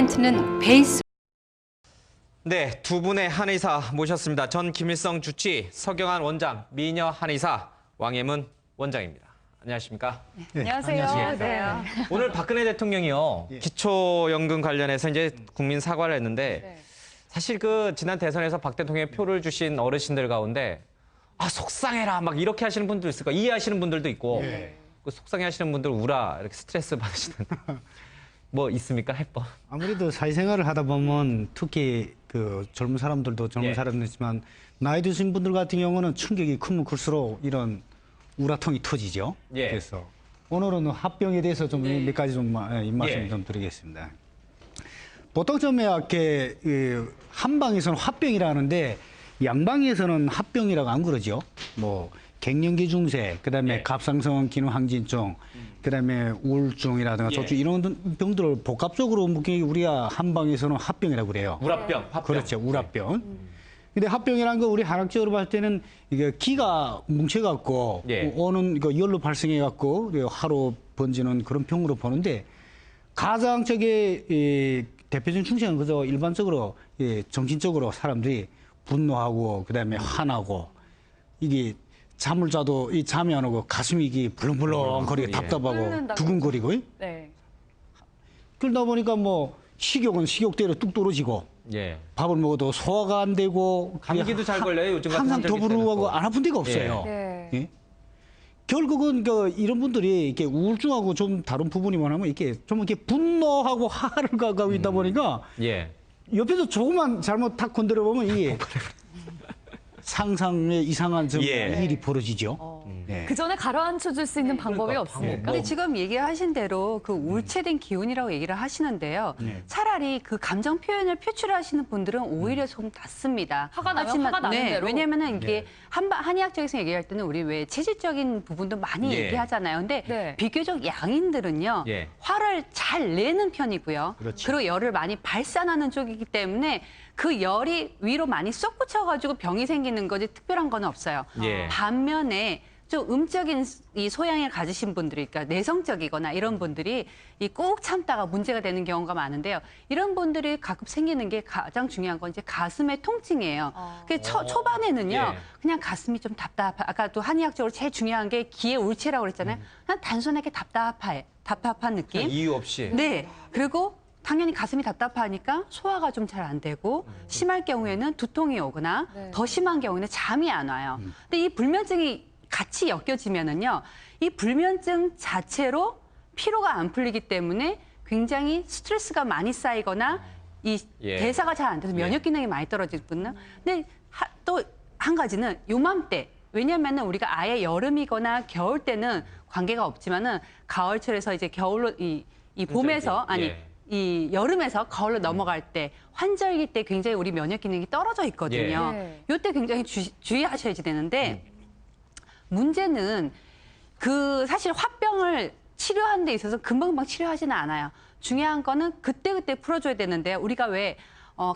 멘트는 베이스. 네, 두 분의 한의사 모셨습니다. 전 김일성 주치, 서경환 원장, 미녀 한의사, 왕혜문 원장입니다. 안녕하십니까? 네, 안녕하세요. 안녕하세요. 오늘 박근혜 대통령이요. 기초연금 관련해서 이제 국민 사과를 했는데 사실 그 지난 대선에서 박 대통령의 표를 주신 어르신들 가운데 아, 속상해라 막 이렇게 하시는 분도 있을 거예요. 이해하시는 분들도 있고 그 속상해 하시는 분들 우라 이렇게 스트레스 받으시는데 뭐 있습니까? 해법. 아무래도 사회생활을 하다 보면 특히 그 젊은 사람들도 젊은 사람들이지만 나이 드신 분들 같은 경우는 충격이 크면 클수록 이런 우라통이 터지죠. 그래서 오늘은 합병에 대해서 좀 몇 가지 좀 말씀 좀 드리겠습니다. 보통 좀 이렇게 한방에서는 화병이라 하는데 양방에서는 합병이라고 안 그러죠. 뭐 갱년기 증세, 그다음에 갑상선 기능 항진증, 그다음에 우울증이라든가 소주 이런 병들을 복합적으로 우리가 한방에서는 합병이라고 그래요. 우라병, 합병. 그렇죠, 우라병. 근데 합병이라는 거 우리 한학적으로 봤을 때는 이게 기가 뭉쳐갖고 오는 그 열로 발생해갖고 하루 번지는 그런 병으로 보는데 가장 저게 대표적인 증세는 그저 일반적으로 정신적으로 사람들이 분노하고 그다음에 화나고 이게 잠을 자도 이 잠이 안 오고 가슴이 이게 불렁불렁거리고 답답하고 두근거리고. 그러다 보니까 뭐 식욕은 식욕대로 뚝 떨어지고 밥을 먹어도 소화가 안 되고 감기도 잘 걸려요. 요즘 같은 항상 더부르고 안 아픈 데가 없어요. 결국은 이런 분들이 이렇게 우울증하고 좀 다른 부분이 뭐냐면 이렇게 좀 이렇게 분노하고 화를 가고 있다 보니까 옆에서 조금만 잘못 탁 건드려 보면 이게 상상의 이상한 일이 벌어지죠. 그 전에 가라앉혀 줄 수 있는 방법이 없습니까? 근데 지금 얘기하신 대로 그 울체된 기운이라고 얘기를 하시는데요. 차라리 그 감정 표현을 표출하시는 분들은 오히려 좀 낫습니다. 화가 나면 화가 나는 대로. 왜냐면은 이게 한의학적에서 얘기할 때는 우리 왜 체질적인 부분도 많이 얘기하잖아요. 근데 비교적 양인들은요. 화를 잘 내는 편이고요. 그리고 열을 많이 발산하는 쪽이기 때문에 그 열이 위로 많이 솟구쳐가지고 병이 생기는 거지 특별한 건 없어요. 반면에 좀 음적인 이 소양을 가지신 분들이, 그러니까 내성적이거나 이런 분들이 이 꾹 참다가 문제가 되는 경우가 많은데요. 이런 분들이 가끔 생기는 게 가장 중요한 건 이제 가슴의 통증이에요. 초반에는요, 그냥 가슴이 좀 답답하, 아까 또 한의학적으로 제일 중요한 게 기의 울체라고 그랬잖아요. 그냥 단순하게 답답한 느낌. 이유 없이. 그리고 당연히 가슴이 답답하니까 소화가 좀 잘 안 되고 심할 경우에는 두통이 오거나 더 심한 경우에는 잠이 안 와요. 근데 이 불면증이 같이 엮여지면은요, 이 불면증 자체로 피로가 안 풀리기 때문에 굉장히 스트레스가 많이 쌓이거나 이 대사가 잘 안 돼서 면역 기능이 많이 떨어지거든요. 근데 또 한 가지는 요맘때, 왜냐면은 우리가 아예 여름이거나 겨울 때는 관계가 없지만은 가을철에서 이제 겨울로 이 봄에서 이 여름에서 가을로 넘어갈 때 환절기 때 굉장히 우리 면역 기능이 떨어져 있거든요. 요때 굉장히 주의하셔야 되는데 문제는 그 사실 화병을 치료하는 데 있어서 금방금방 치료하지는 않아요. 중요한 거는 그때그때 풀어줘야 되는데 우리가 왜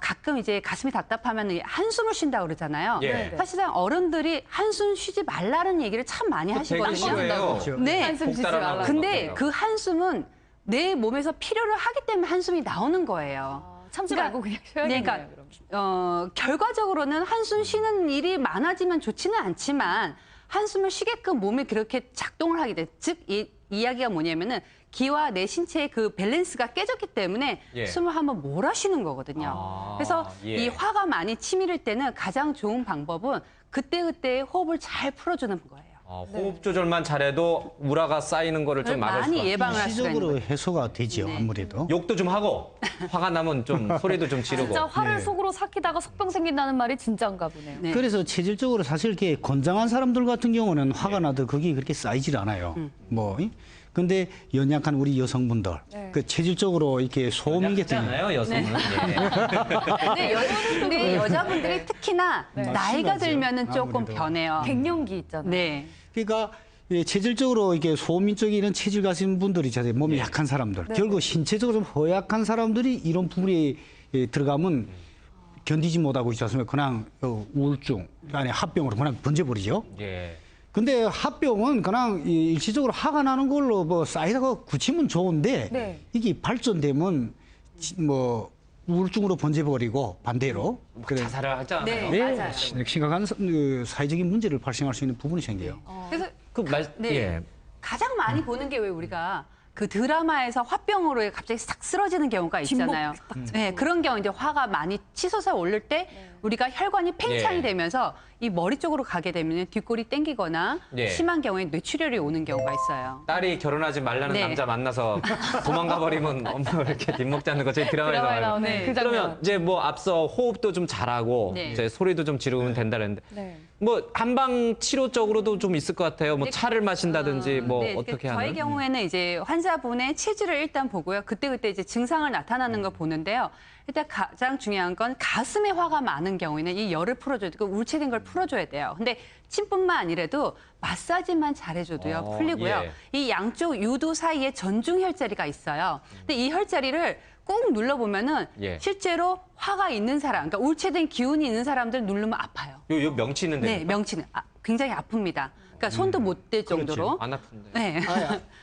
가끔 이제 가슴이 답답하면 한숨을 쉰다고 그러잖아요. 사실상 어른들이 한숨 쉬지 말라는 얘기를 참 많이 하시거든요. 한숨 쉬지 말라. 근데 그 한숨은 내 몸에서 필요를 하기 때문에 한숨이 나오는 거예요. 참지 말고 그냥 쉬어야겠네요. 그러니까 결과적으로는 한숨 쉬는 일이 많아지면 좋지는 않지만 한숨을 쉬게끔 몸이 그렇게 작동을 하게 돼. 즉, 이 이야기가 뭐냐면은 기와 내 신체의 그 밸런스가 깨졌기 때문에 숨을 한번 몰아쉬는 거거든요. 그래서 이 화가 많이 치밀을 때는 가장 좋은 방법은 그때그때 호흡을 잘 풀어주는 거예요. 호흡 조절만 잘해도 우라가 쌓이는 거를 좀 막을 수가 많이 예방을 할 수가 있는 시적으로 거예요. 해소가 되죠. 아무래도. 욕도 좀 하고 화가 나면 좀 소리도 좀 지르고. 진짜 화를 속으로 삭히다가 속병 생긴다는 말이 진짜인가 보네요. 그래서 체질적으로 사실 이렇게 건장한 사람들 같은 경우는 화가 나도 그게 그렇게 쌓이질 않아요. 근데 연약한 우리 여성분들, 그 체질적으로 이렇게 소음이 같은 않아요, 여성은. 근데 여자분들이 특히나 나이가 들면은 조금 아무래도. 변해요. 갱년기 있잖아요. 그러니까 체질적으로 이렇게 소민적인 이런 체질 가진 분들이 있잖아요. 몸이 약한 사람들. 결국 신체적으로 좀 허약한 사람들이 이런 부분에 들어가면 견디지 못하고 있지 않습니까? 그냥 우울증, 아니 합병으로 그냥 번져버리죠. 근데 합병은 그냥 일시적으로 화가 나는 걸로 뭐 쌓이다가 굳히면 좋은데 이게 발전되면 뭐 우울증으로 번져버리고 반대로 그래 자살을 하잖아요. 네, 예, 맞아요. 심각한 그 사회적인 문제를 발생할 수 있는 부분이 생겨요. 그래서 네. 네. 가장 많이 보는 게 왜 우리가 그 드라마에서 화병으로 갑자기 싹 쓰러지는 경우가 있잖아요. 네, 그런 경우 이제 화가 많이 치솟아 오를 때 우리가 혈관이 팽창이 예. 되면서 이 머리 쪽으로 가게 되면 뒷골이 땡기거나 예. 심한 경우에 뇌출혈이 오는 경우가 있어요. 딸이 결혼하지 말라는 네. 남자 만나서 도망가 버리면 엄마 이렇게 뒷목 잡는 거 저희 드라마에서 드라마에 말해요. 나오는 그 장면. 그러면 이제 뭐 앞서 호흡도 좀 잘하고 네. 이제 소리도 좀 지르면 된다 그랬는데 네. 뭐 한방 치료적으로도 좀 있을 것 같아요. 뭐 차를 마신다든지 뭐 네, 어떻게 저희 하는? 경우에는 이제 환자분의 체질을 일단 보고요. 그때그때 이제 증상을 나타나는 거 보는데요. 일단 가장 중요한 건 가슴에 화가 많은 경우에는 이 열을 풀어줘야 되고 울체된 걸 풀어줘야 돼요. 근데 침뿐만 아니라도 마사지만 잘해줘도요. 풀리고요. 예. 이 양쪽 유두 사이에 전중 혈자리가 있어요. 근데 이 혈자리를 꾹 눌러보면은 예. 실제로 화가 있는 사람, 그러니까 울체된 기운이 있는 사람들 누르면 아파요. 요 명치 있는데 네, 명치는 굉장히 아픕니다. 그러니까 손도 못 댈 정도로. 안 아픈데. 네.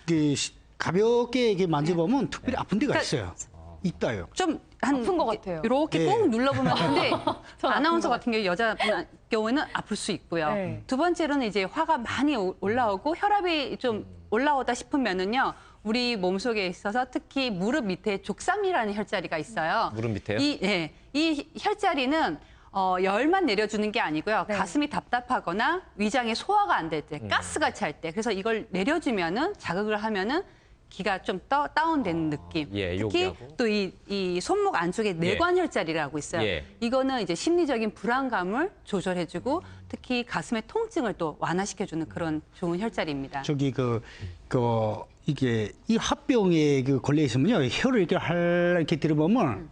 그 가볍게 이게 만져보면 특별히 아픈 데가 있어요. 있다요. 좀 아픈 것 같아요. 이렇게 네. 꼭 눌러보면 근데 전 아나운서 아픈 것 같은 경우 여자 경우에는 아플 수 있고요. 네. 두 번째로는 이제 화가 많이 올라오고 혈압이 좀 올라오다 싶으면은요. 우리 몸속에 있어서 특히 무릎 밑에 족삼이라는 혈자리가 있어요. 무릎 밑에요? 이 혈자리는 열만 내려주는 게 아니고요. 네. 가슴이 답답하거나 위장에 소화가 안 될 때, 가스가 찰 때. 그래서 이걸 내려주면은 자극을 하면은 기가 좀 다운되는 느낌. 예, 특히 요기하고. 또 이 손목 안쪽에 내관 혈자리라고 있어요. 예. 이거는 이제 심리적인 불안감을 조절해주고 특히 가슴의 통증을 또 완화시켜주는 그런 좋은 혈자리입니다. 저기 이게 이 합병에 그 걸려 있으면요 혀를 이렇게 들어보면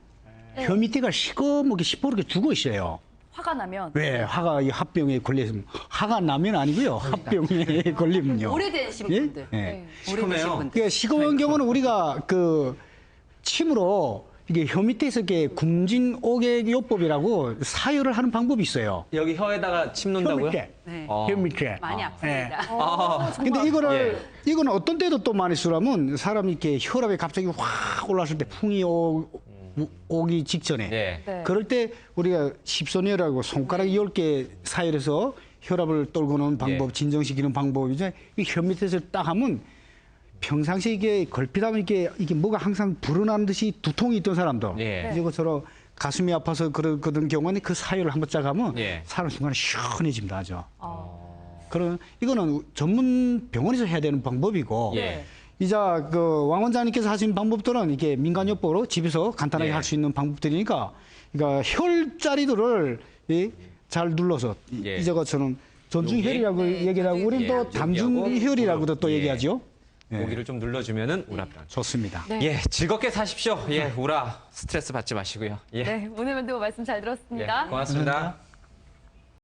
혀 밑에가 시꺼멓게 시퍼렇게 죽어 있어요. 화가 나면 왜 화가 이 합병에 걸려 있으면 화가 나면 아니고요 합병에 걸리면요. 오래되신 예? 분들. 예. 오래되신 시커매요. 분들. 그러니까 시꺼먼 경우는 우리가 그 침으로 이게 혀 밑에서 이렇게 굶진 오개요법이라고 사유를 하는 방법이 있어요. 여기 혀에다가 침 혀 놓는다고요? 밑에, 네. 혀 밑에. 많이 아픕니다. 예. 아, 근데 이거는 어떤 때도 또 많이 쓰라면 사람이 이렇게 혈압이 갑자기 확 올랐을 때 풍이 오기 직전에 예. 네. 그럴 때 우리가 십선혈이라고 손가락 10개 사이에서 혈압을 떨구는 방법, 예. 진정시키는 방법이죠. 이 혀 밑에서 딱 하면 평상시에 이게 걸핏하면 이게 뭐가 항상 불어나는 듯이 두통이 있던 사람도 예. 이것처럼 가슴이 아파서 그런 경우는 그 사유를 한번 짝 하면 예. 사람 순간에 시원해집니다. 아주. 그런 이거는 전문 병원에서 해야 되는 방법이고 예. 이제 그 왕 원장님께서 하신 방법들은 이게 민간요법으로 집에서 간단하게 예. 할 수 있는 방법들이니까 그러니까 혈자리들을 잘 눌러서 예. 이저것처럼 전중혈이라고 네, 얘기를 하고 우린 예. 또 여기하고 담중혈이라고도 또 예. 얘기하죠. 예. 고기를 좀 눌러주면은 우라병. 좋습니다. 네. 예, 즐겁게 사십시오. 예, 우라 스트레스 받지 마시고요. 예, 네, 오늘 멘트 말씀 잘 예, 들었습니다. 고맙습니다.